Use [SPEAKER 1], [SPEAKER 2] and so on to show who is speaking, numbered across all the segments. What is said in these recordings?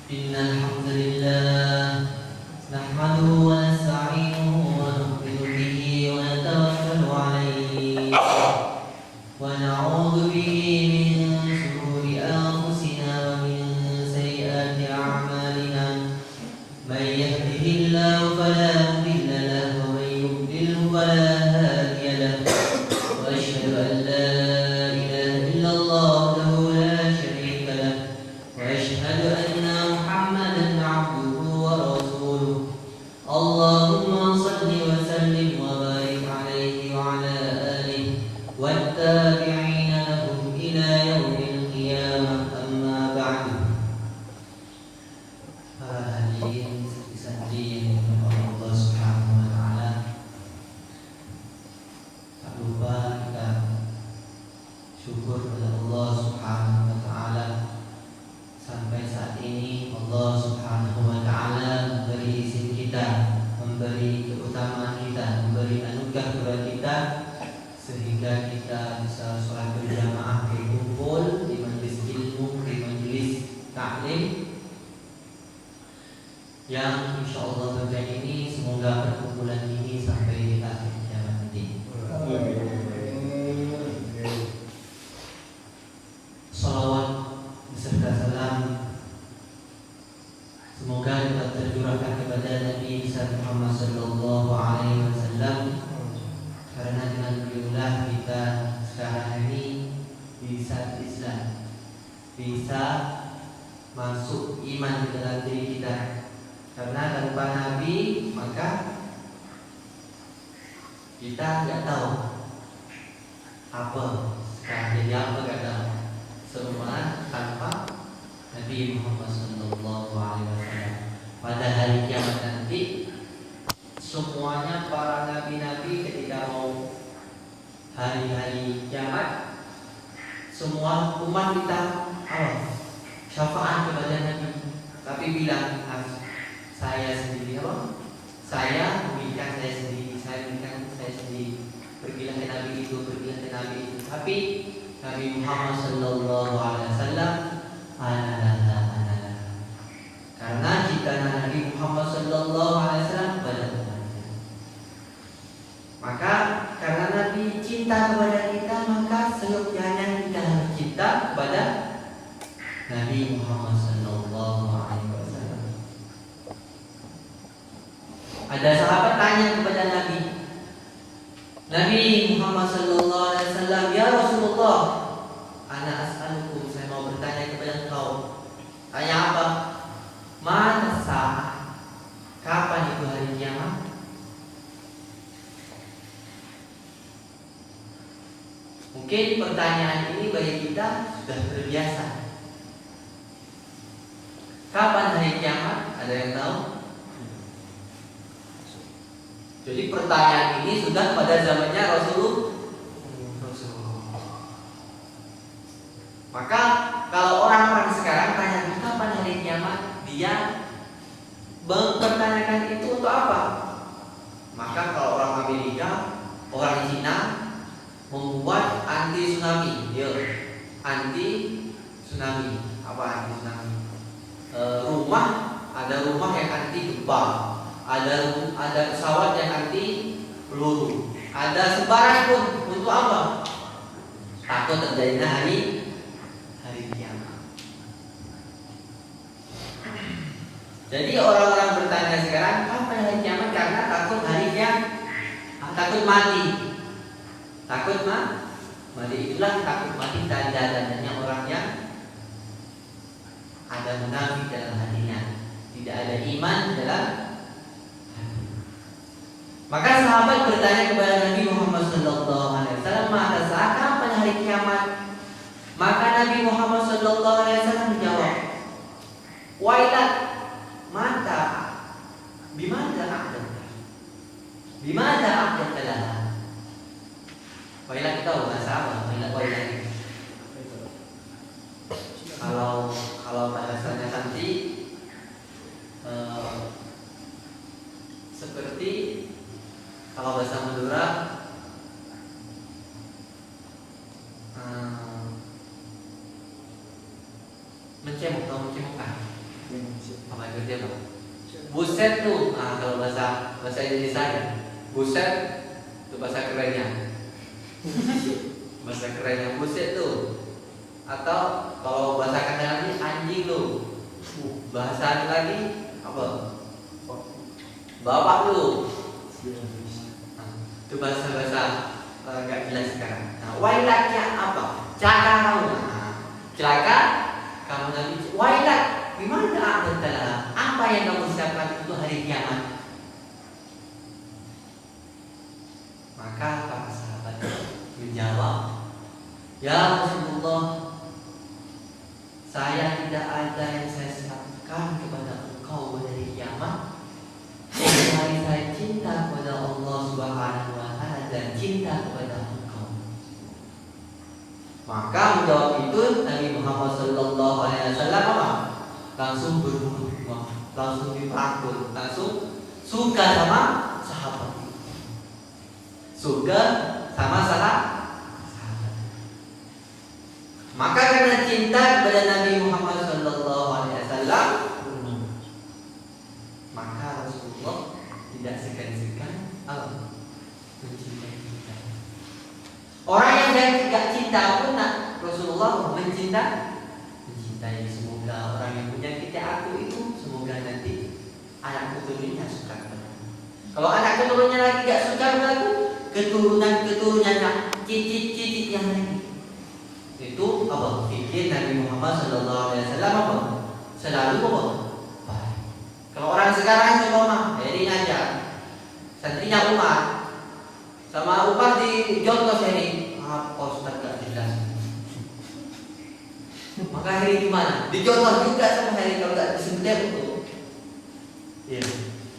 [SPEAKER 1] إن الحمد لله نحمده ونستعينه ونؤمن به ونتوكل عليه ونعوذ به من شرور أنفسنا ومن سيئات أعمالنا من يهده الله فلا مضل له ومن يضلله فلا هادي له وأشهد أن لا إله إلا الله وحده لا شريك له وأشهد أن محمدا عبده ورسوله اللهم صل وسلم وبارك عليه وعلى آله والتابعين لهم إلى يوم القيامة أما بعد. Para hadirin santri yang dimuliakan Allah Subhanahu wa taala, tak lupa kita syukur kepada Allah Subhanahu wa taala sampai saat ini Allah Subhanahu wa taala memberi izin kita, memberi keutamaan kita, memberi anugerah kepada kita sehingga kita bisa sholat berjamaah berkumpul di majelis ilmu, di majelis taklim yang insya Allah berkah ini. Semoga perkumpulan ini sampai akhir zaman nanti. Salawat beserta salam semoga dapat tercurahkan kepada Nabi Muhammad sallallahu alaihi wasallam, karena dengan beliaulah kita sekarang ini bisa Islam, bisa masuk iman ke dalam diri kita. Karena tanpa Nabi maka kita nggak tahu apa sekarang jadi apa, nggak tahu. Semua tanpa Nabi Muhammad sallallahu alaihi wasallam. Pada hari kiamat nanti semuanya para nabi-nabi ketika mau hari-hari kiamat, semua umat kita syafaat kepada Nabi, tapi bilang saya sendiri saya memberikan saya sendiri, saya memberikan saya sendiri. Pergilah ke Nabi itu, pergilah ke Nabi itu. Tapi Nabi Muhammad sallallahu alaihi wasallam analah. Karena jika Nabi Muhammad sallallahu alaihi wasallam kepada umatnya, maka karena Nabi cinta kepada kita, maka seyogyanya kita harus cinta kepada Nabi Muhammad sallallahu alaihi wasallam. Ada sahabat tanya kepada Nabi Muhammad sallallahu alaihi wasallam, "Ya Rasulullah, ana as'alukum, saya mau bertanya kepada engkau." Tanya apa? Mata sa'ah, kapan itu hari kiamat? Mungkin pertanyaan ini bagi kita sudah terbiasa. Kapan hari kiamat? Ada yang tahu? Jadi pertanyaan ini sudah pada zamannya Rasulullah. Maka kalau orang-orang sekarang tanya kapan hari kiamat, dia mempertanyakan itu untuk apa? Maka kalau orang Amerika, orang Cina membuat anti tsunami, anti tsunami. Apa anti tsunami? Ada rumah yang anti gempa, ada pesawat yang anti peluru, ada sebaran pun untuk apa? Takut terjadinya hari kiamat. Jadi orang-orang bertanya sekarang kapan hari kiamat, karena takut takut mati. Takut mati, itulah takut mati tanda-tandanya orang yang ada munafik dalam hatinya, tidak ada iman dalam hati. Maka sahabat bertanya kepada Nabi Muhammad sallallahu alaihi wasallam, "Maka saat kapan hari kiamat?" Maka Nabi Muhammad sallallahu alaihi wasallam menjawab, "Wailat mata bimada aqdata." Wailat kita bahasa apa? Wailat. Kalau bahasanya nanti seperti kalau bahasa Madura mencemoohkan. Apa kerja apa? Buset tuh, kalau bahasa Indonesia ya, buset itu bahasa kerennya. Bahasa kerennya buset tuh. Atau kalau bahasa kadang lagi anjing tuh. Bahasa lagi apa? Bapak lu. Itu bahasa nggak jelas sekarang. Nah, wailaknya apa? Celaka kamu. Celaka kamu nanti. Wailak, gimana adalah apa yang kamu siapkan untuk hari kiamat? Maka para sahabat menjawab, ya Rasulullah, saya tidak ada yang saya siapkan kepada engkau pada hari kiamat. Kecuali saya cinta kepada Allah Subhanahu wa Ta'ala dan cinta kepada engkau. Maka menjawab itu Nabi Muhammad sallallahu alaihi wasallam apa? Langsung berubah, langsung dipakul, langsung suka sama sahabat. Suka sama sahabat. Maka karena cinta kepada Nabi Muhammad sallallahu alaihi wasallam, maka Rasulullah tidak segan-segan mencintai kita. Orang yang tidak cinta pun Rasulullah mencintai. Semoga orang yang punya kita aku itu semoga nanti anak keturunannya suka kepadaku. Kalau anak keturunannya lagi tidak suka kepadaku, keturunannya cicit yang lain. Itu apa? Fikir Nabi Muhammad sallallahu alaihi wasallam apa? Selalu apa? Kalau orang sekarang coba jadi ngajar, santrinya Umar, sama Umar di Jontos ini, apa Ustaz gak jelas. Maka hari gimana? Di Jontos juga sama hari kalau gak disebutnya itu. Ya.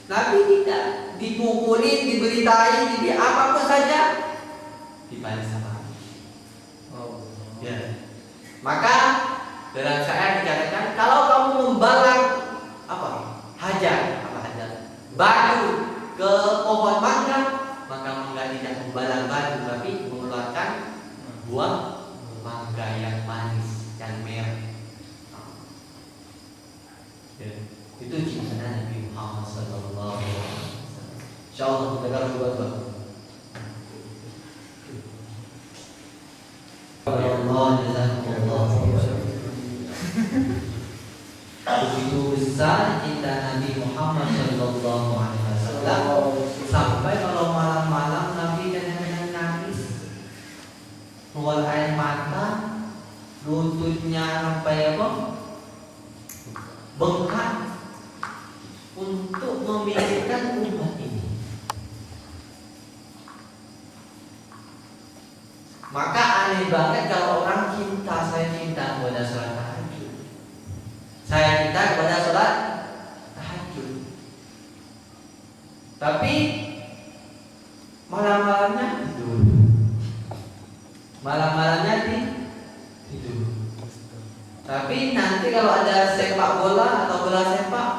[SPEAKER 1] Nabi tidak dipukulin, diberitain, apapun saja dibalas sama. Oh, ya. Maka dalam saya dikatakan kalau kamu membalang apa? Hajar batu ke pohon mangga, maka mangga tidak membalang batu tapi mengeluarkan buah mangga yang manis yang merah. Itu cinta Nabi Muhammad sallallahu alaihi wasallam. Insyaallah kita akan buat. Allah jazakumullah. Begitu besar cinta Nabi Muhammad sallallahu alaihi wasallam sampai kalau malam-malam Nabi kadang-kadang nangis, keluar air mata, lututnya sampai apa? Bengkak untuk memikirkan umat ini. Maka aneh banget kalau orang saya cinta kepada sholat tahajud. Saya cinta kepada sholat tahajud. Tapi malam-malamnya tidur. Malam-malamnya tidur. Tapi nanti kalau ada sepak bola atau bola sepak,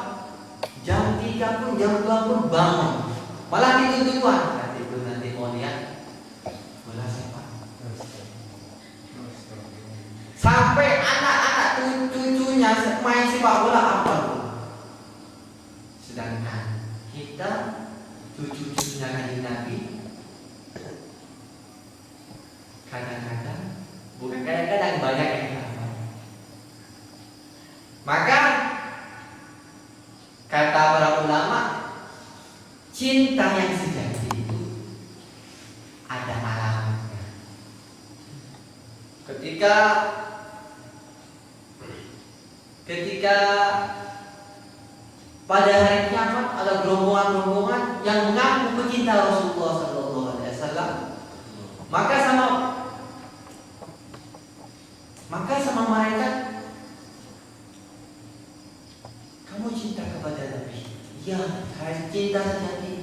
[SPEAKER 1] jam 3 pun jam 2 pun bangun. Malah tidur duluan. Nanti mau lihat bola sepak. Sampai anak-anak cucunya main sepak bola apa pun. Sedangkan kita cucu-cucunya Kanjeng Nabi kadang-kadang, bukan kadang-kadang, banyak yang hafal. Maka kata para ulama, cinta yang sejati itu ada alamatnya. Ketika pada hari kiamat ada gerombongan-gerombongan yang mengaku pecinta Rasulullah sallallahu alaihi wasallam, maka sama malaikat, kamu cinta kepada Nabi? Iya, saya cinta sejati.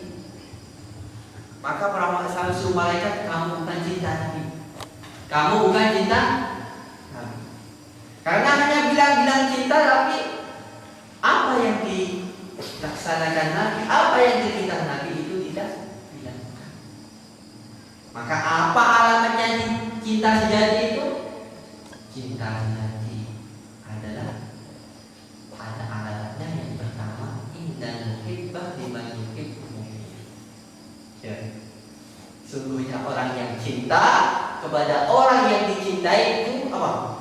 [SPEAKER 1] Maka para malaikat, kamu bukan cinta Nabi. Kamu bukan cinta Nabi. Karena hanya bilang-bilang cinta, tapi apa yang dilaksanakan Nabi, apa yang dicinta Nabi itu tidak dilakukan. Maka apa alamatnya cinta sejati itu? Cinta sejati adalah ada alamat Sesungguhnya orang yang cinta kepada orang yang dicintai itu apa?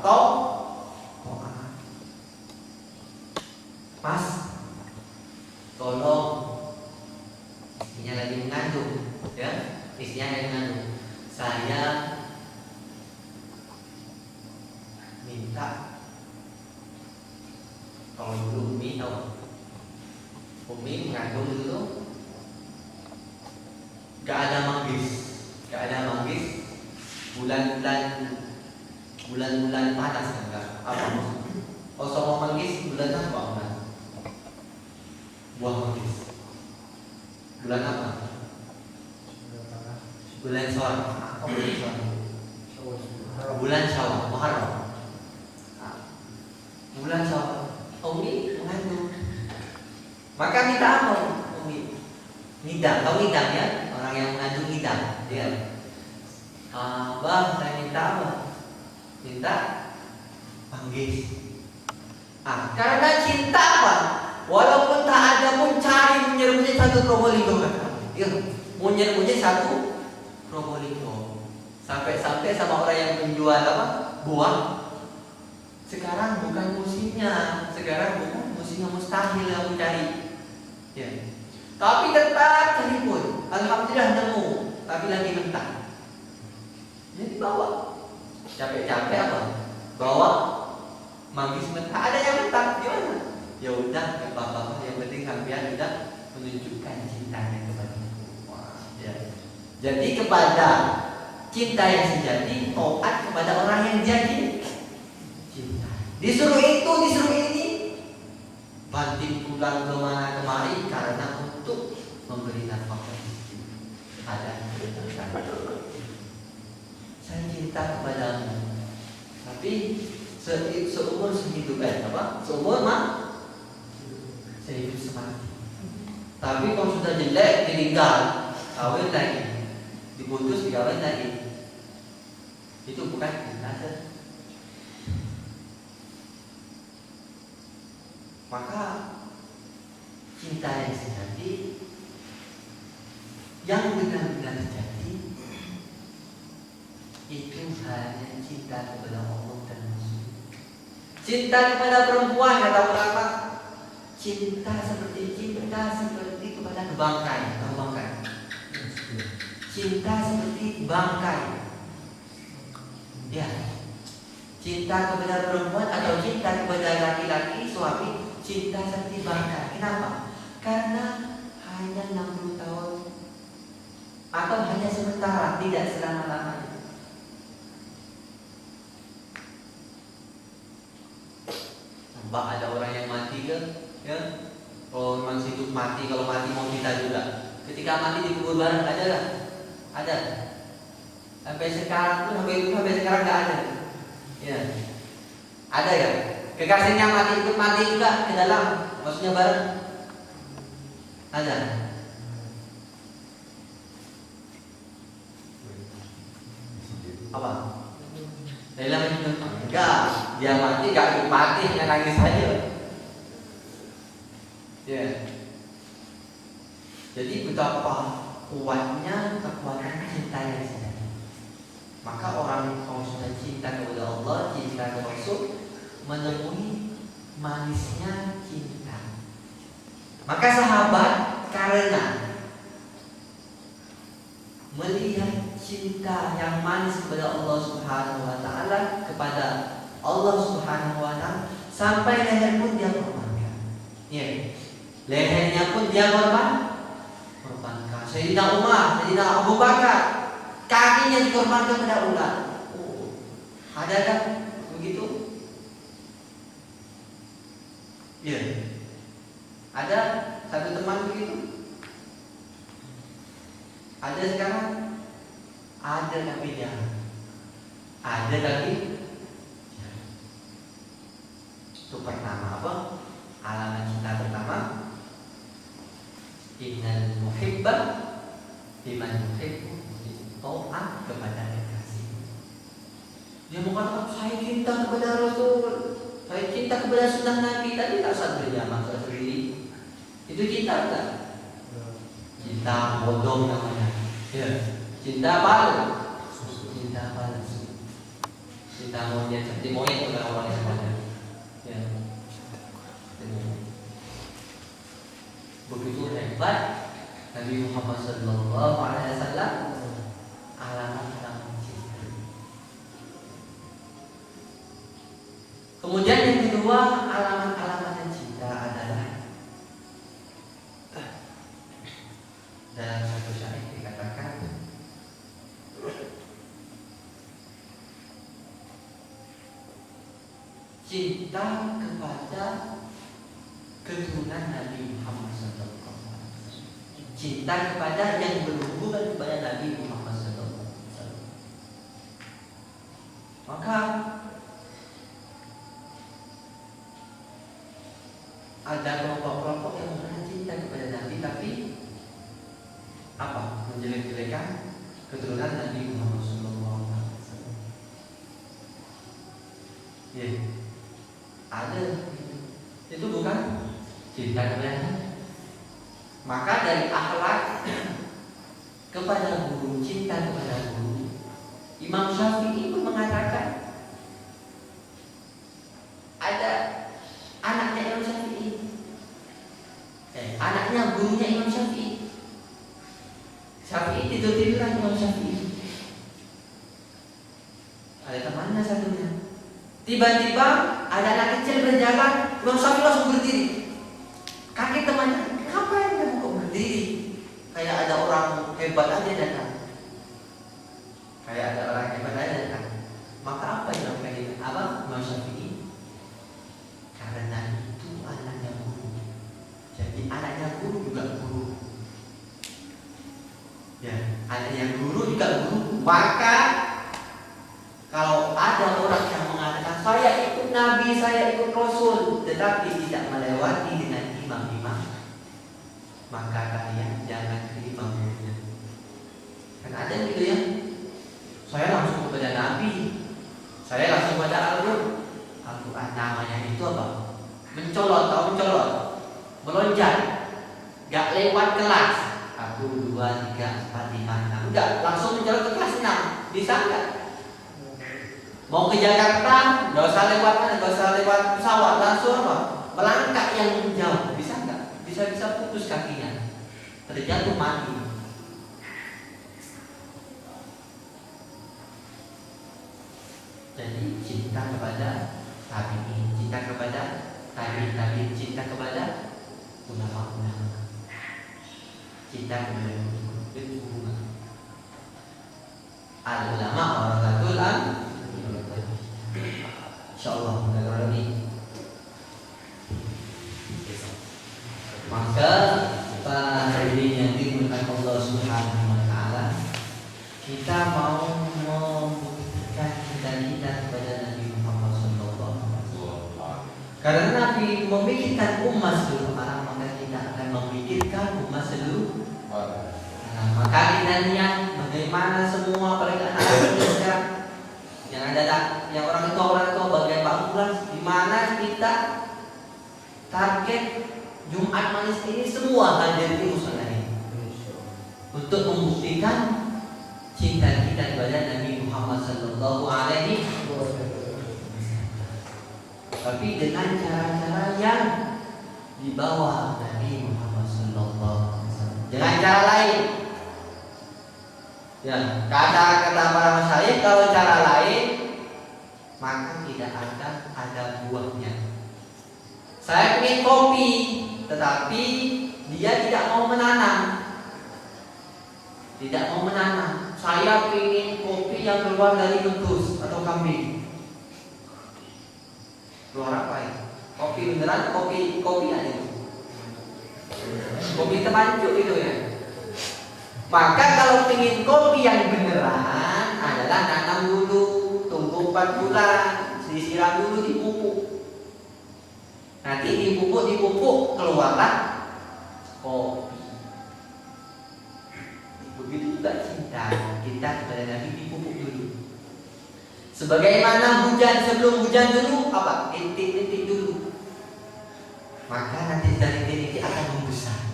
[SPEAKER 1] Mas, tolong, istrinya lagi mengandung, ya, istrinya lagi mengandung. Saya minta, kalau dulu Umi tahu, Umi mengandung dulu, gak ada manggis, bulan-bulan panas enggak? Apa? Oh, sama manggis bulan apa? Buah manggis. Bulan apa? Bulan Syawal. Apa bulan Syawal? Bulan Syawal, Muharram. Bulan Syawal. Umi mengandung. Maka minta apa? Umi ngidam. Tahu ngidam ya? Orang yang mengandung ngidam. Dia. Bang, saya minta apa? Minta manggis. Karena cinta apa? Walaupun tak ada pun cari menyerbunya satu Probolinggo kan? Ya, menyerbunya satu Probolinggo. Sampai-sampai sama orang yang menjual apa? Buah. Sekarang bukan musimnya, mustahil yang mencari. Ya. Tapi tetap cari pun. Alhamdulillah nemu, tapi lagi mentah. Jadi bawa. Capek-capek apa? Bawa manggis mentah. Ada yang mentah gimana? Ya udah, gak apa-apa. Yang penting sampean udah menunjukkan cintanya kepadaku. Ya. Jadi kepada cinta yang sejati, taat kepada orang yang jadi cinta. Disuruh itu, disuruh ini, banting tulang kemana kemari karena untuk memberi nafkah ada. Saya cinta kepadamu, tapi seumur sehidup seumur saya hidup semati. Tapi kalau sudah jelek ditinggal, kawin lagi, diputus dikawin lagi, itu bukan cinta. Maka cinta yang sejati, yang benar-benar sejati, itu hanya cinta kepada Allah dan Rasul. Cinta kepada perempuan, kata ulama, cinta seperti kepada bangkai. Cinta seperti bangkai. Ya. Cinta kepada perempuan atau cinta kepada laki-laki suami, cinta seperti bangkai. Kenapa? Karena hanya 60 tahun atau hanya sementara, tidak selama-lamanya. Ada orang yang mati ke, ya? Kalau masih hidup mati, kalau mati mau kita juga. Ketika mati dikubur bareng, ada lah? Ada. Sampai sekarang pun, sampai sekarang nggak ada. Ya. Ada ya? Kekasihnya mati ikut mati juga ke dalam, maksudnya bareng. Ada. Apa? Dalam hidup enggak, dia mati enggak ikut mati, hanya nangis saja. Ya. Jadi betapa kuatnya kekuatan cinta yang sejati. Maka orang kalau sudah cinta kepada Allah, cinta kepada Rasul, menemui manisnya cinta. Maka sahabat karena melihat cinta yang manis kepada Allah Subhanahu wa taala, kepada Allah Subhanahu wa taala, sampai leher pun dia korbankan. Ya. Lehernya pun dia korbankan. Sayyidina Umar, Sayyidina Abu Bakar, kakinya dikorbankan pada ular. Ada kan begitu? Ya. Ada satu teman begitu? Ada sekarang? Ada tapi jangan. Ada tapi jangan. Itu pertama apa? Alamat cinta pertama, innal muhibba liman yuhibbu, taat kepada kekasih. Dia mengatakan saya cinta kepada Rasul, saya cinta kepada sunnah Nabi. Tadi tak saat berjamaah sendiri. Itu cinta bukan? Cinta bodoh namanya. Ya. Cinta palsu. Cinta palsu. Cinta monyet seperti monyet orang-orang yang semuanya. Ya. Begitu hebat Nabi Muhammad SAW alamat-alamat cinta. Kemudian yang kedua, alamat-alamat cinta adalah dalam satu syair dikatakan cinta kepada keturunan Nabi Muhammad SAW. Cinta kepada yang berhubungan kepada Nabi Muhammad SAW. Maka ada kelompok-kelompok yang mengenal cinta kepada Nabi, tapi apa? Menjelek-jelekan keturunan Nabi Muhammad SAW. Ya, ada. Itu bukan cinta kepada Nabi. Maka dari akhlak kepada guru, cinta kepada guru, Imam Syafi'i pun mengatakan ada anaknya Imam Syafi'i, anaknya gurunya Imam Syafi'i. Syafi'i tidur-tiduran Imam Syafi'i. Ada temannya satunya. Tiba-tiba ada anak kecil berjalan, Imam Syafi'i langsung berdiri. Kaget temannya, ngapain kamu kok berdiri? Kayak ada orang hebat aja datang. Kayak ada orang hebat aja datang. Maka apa yang pengen Imam Syafi'i? Karena itu anaknya guru. Jadi anaknya guru juga guru. Ya, anaknya guru juga guru. Maka kalau ada orang yang mengatakan saya ikut Nabi, saya ikut Rasul, tetapi tidak melewati dengan imam-imam, maka kalian jangan terima gurunya. Kan ada gitu ya. Saya langsung kepada Nabi, saya langsung pada Al-Quran. Namanya itu apa? Mencolot, tahu mencolot? Melonjak, gak lewat kelas. 1, 2, 3, 4, 5, 6. Udah, langsung mencolot ke kelas 6. Bisa enggak? Mau ke Jakarta, nggak usah lewat pesawat, langsung apa? Melangkah yang jauh, bisa nggak? Bisa putus kakinya, terjatuh mati. Jadi cinta kepada tabi'in, cinta kepada tabi'in, cinta kepada ulama-ulama, cinta kepada itu hubungan. Al-ulama warasatul anbiya. InsyaAllah mudah-mudahan ini. Maka para hadirin yang dimuliakan Allah Subhanahu wa taala, kita mau membuktikan cita-cita kepada Nabi Muhammad SAW. Karena Nabi memikirkan umat seluruh alam, maka kita akan memikirkan umat seluruh alam. Maka kita niat bagaimana semua apalagi anak-anak sekarang yang ada, yang orang tua bagai Pak Mulas, di mana kita target Jumat Manis ini semua hadir di musola ini untuk membuktikan cinta kita kepada Nabi Muhammad Sallallahu Alaihi Wasallam. Tapi dengan cara-cara yang di bawah Nabi Muhammad Sallallahu Alaihi Wasallam. Dengan cara lain. Ya, kata-kata para masyayikh, kalau cara lain maka tidak akan ada buahnya. Saya ingin kopi, tetapi dia tidak mau menanam. Tidak mau menanam. Saya ingin kopi yang keluar dari entus atau kambing. Keluar apa ya? Kopi beneran, kopi aja. Kopi temancu itu ya. Maka kalau ingin kopi yang beneran adalah nanam dulu, tunggu 4 bulan, disiram dulu, dipupuk. Nanti dipupuk keluarlah kopi. Begitu juga cinta kita kepada Nabi dipupuk dulu. Sebagaimana hujan, sebelum hujan dulu apa? Intik-intik dulu. Maka nanti dari intik akan membesar.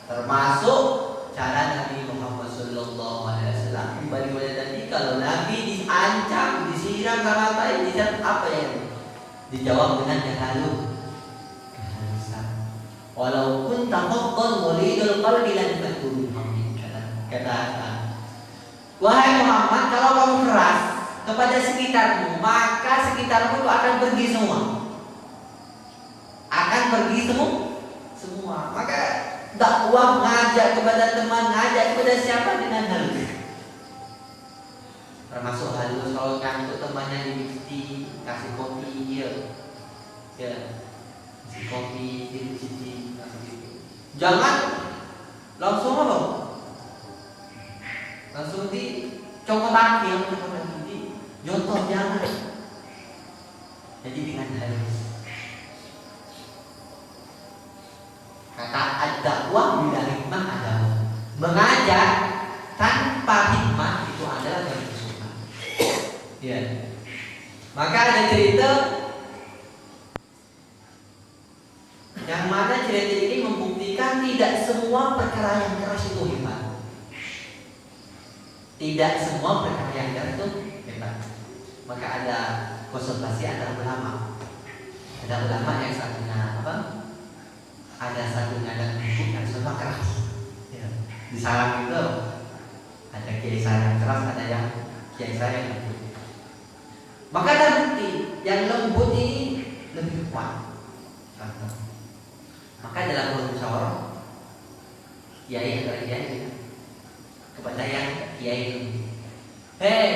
[SPEAKER 1] Termasuk cara Nabi ya? Dijawab dengan kehalusan. Walaupun taqaddal walidul qalbi lan fadul. Kata wahai Muhammad, kalau kamu keras kepada sekitarmu, maka sekitarmu itu akan pergi semua. Akan pergi semua. Maka dakwah, ngajak kepada teman, ngajak kepada siapa dengan halus. Termasuk halus kalau ngantuk temannya di kasih kopi, ya, kasih kopi, cici, jangan langsung apa? Langsung dicopot kaki, jodoh jangan. Jadi dengan halus. Kata ad-dakwah bila hikmah adalah mengajak tanpa hikmah itu adalah kerusuhan. Ya. Maka ada cerita yang mana cerita ini membuktikan tidak semua perkara yang keras itu hebat. Tidak semua perkara yang keras itu hebat. Maka ada konsultasi antara ulama. Ada ulama yang satunya apa? Ada satunya ada buku yang semua keras. Ya. Di Salam itu ada kiai saya yang keras, ada yang kiai saya yang lembut. Maka ada bukti yang lembut ini lebih kuat. Maka dalam musyawarah kiai antara kiai kepada yang kiai itu, hei,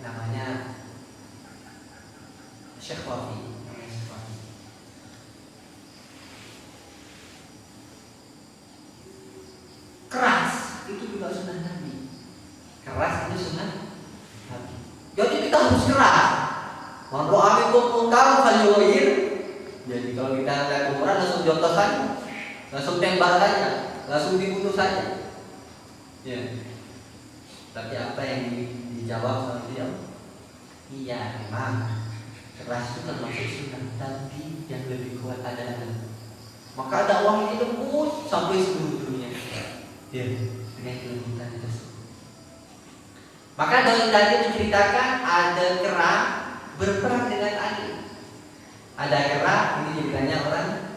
[SPEAKER 1] namanya Syekh Wafi. Keras itu juga sunnah Nabi. Keras itu sunnah Nabi. Jadi kita harus keras. Kalau amikum mungkar falyughayyir. Jadi kalau kita lihat kuburan langsung jotos saja, langsung tembak saja, langsung dibunuh saja. Ya. Tapi apa yang dijawab sama dia? Iya, memang keras itu termasuk sunnah, tapi yang lebih kuat adalah maka dakwah ini lembut sampai seluruh dunia. Ya, dengan kelembutan tersebut. Maka dalam tadi menceritakan ada kera berperang dengan angin. Ada kera, ini ceritanya orang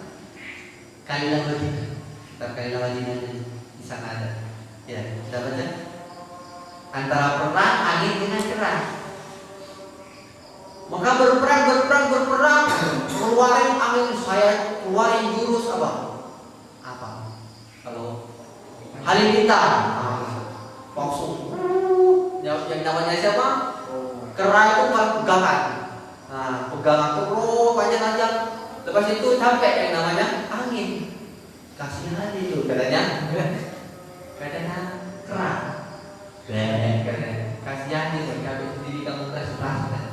[SPEAKER 1] Kalilah Madinah. Kitab Kalilah Madinah di sana ada. Ya, sudah baca? Antara perang angin dengan kera. Maka berperang, keluarin angin, saya keluarin jurus apa? Kalau halilintar, langsung yang namanya siapa? Kera itu pegangan. Nah, pegangan terus panjang. Lepas itu sampai yang namanya angin. Kasihan itu katanya kera. Kasihan itu kalau sendiri kamu kasih perasaan.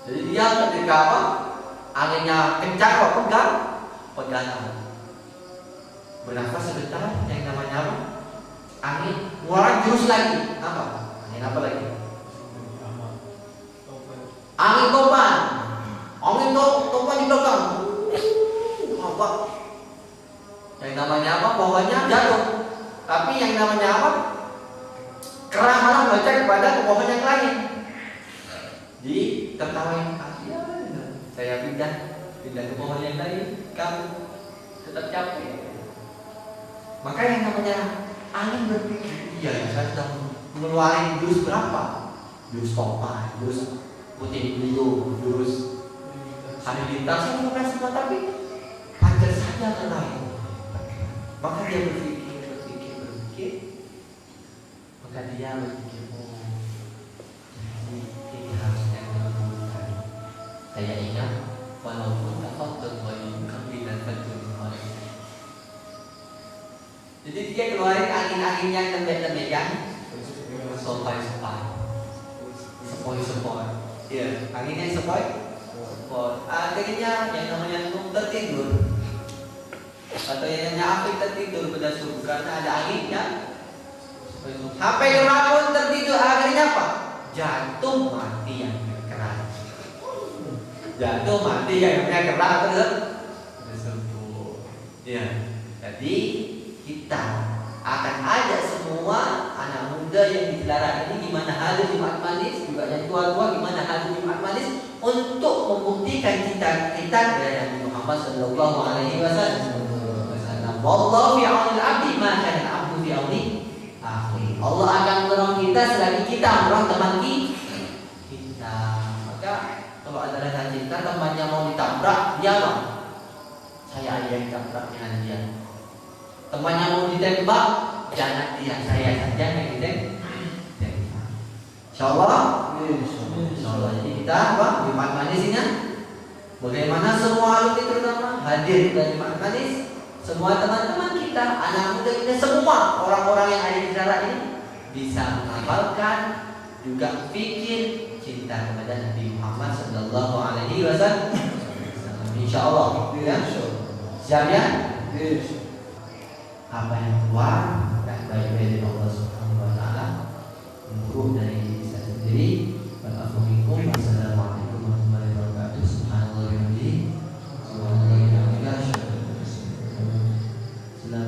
[SPEAKER 1] Jadi dia ketika apa? Anginnya kencang, pegangan. Bernafas sebentar, yang namanya apa? Angin, ngeluarin jurus lagi. Apa? Angin apa lagi? Angin topan. Angin topan di belakang. Apa? Yang namanya apa? Pohonnya jatuh. Tapi yang namanya apa? Kera malah baca kepada pohon yang lain. Jadi tertawain, saya pindah ke pohon yang lain, kamu tetap capek. Maka yang namanya angin berpikir, iya saya sudah mengeluarkan jurus berapa? Jurus topan, jurus putih beliau, jurus halilintar, saya mengeluarkan semua, tapi panjang saja ke lain. Maka dia berpikir, maka dia berpikir, ini harusnya dilakukan. Saya ingat, walaupun takut kami dan tentu. Jadi dia keluarin angin-angin yang lembek-lembek yang sepoi-sepoi. Iya, anginnya sepoi. Akhirnya yang namanya tertidur. Atau yang namanya api tertidur pada subuh karena ada anginnya. Sampai kera pun tertidur, akhirnya apa? Jatuh mati yang kera. Jatuh mati yang namanya kera tersebut. Iya. Jadi kita akan ajak semua anak muda yang di Cilarang ini gimana halus Jumat Manis, juga yang tua-tua gimana halus Jumat Manis, untuk membuktikan kita kepada Nabi Muhammad sallallahu alaihi wasallam. Wallahu fi aunil abdi ma kana al-abdu fi auni akhi. Allah akan menolong kita selagi kita menolong teman kita. Maka kalau ada rasa cinta temannya mau ditabrak, dia mau. Saya aja yang tabrak dengan dia. Temannya mau ditembak, jangan dia, saya saja yang ditembak. Insyaallah. Insyaallah. Jadi kita di manis-manisnya. Bagaimana semua alumni terutama hadir dari manis. Semua teman-teman kita, anak muda kita, semua orang-orang yang ada di daerah ini bisa mengamalkan, juga pikir cinta kepada Nabi Muhammad sallallahu alaihi wasallam. Insyaallah. Ya. Siap ya? Apa yang keluar dan baik-baik dari Allah Subhanahu wa taala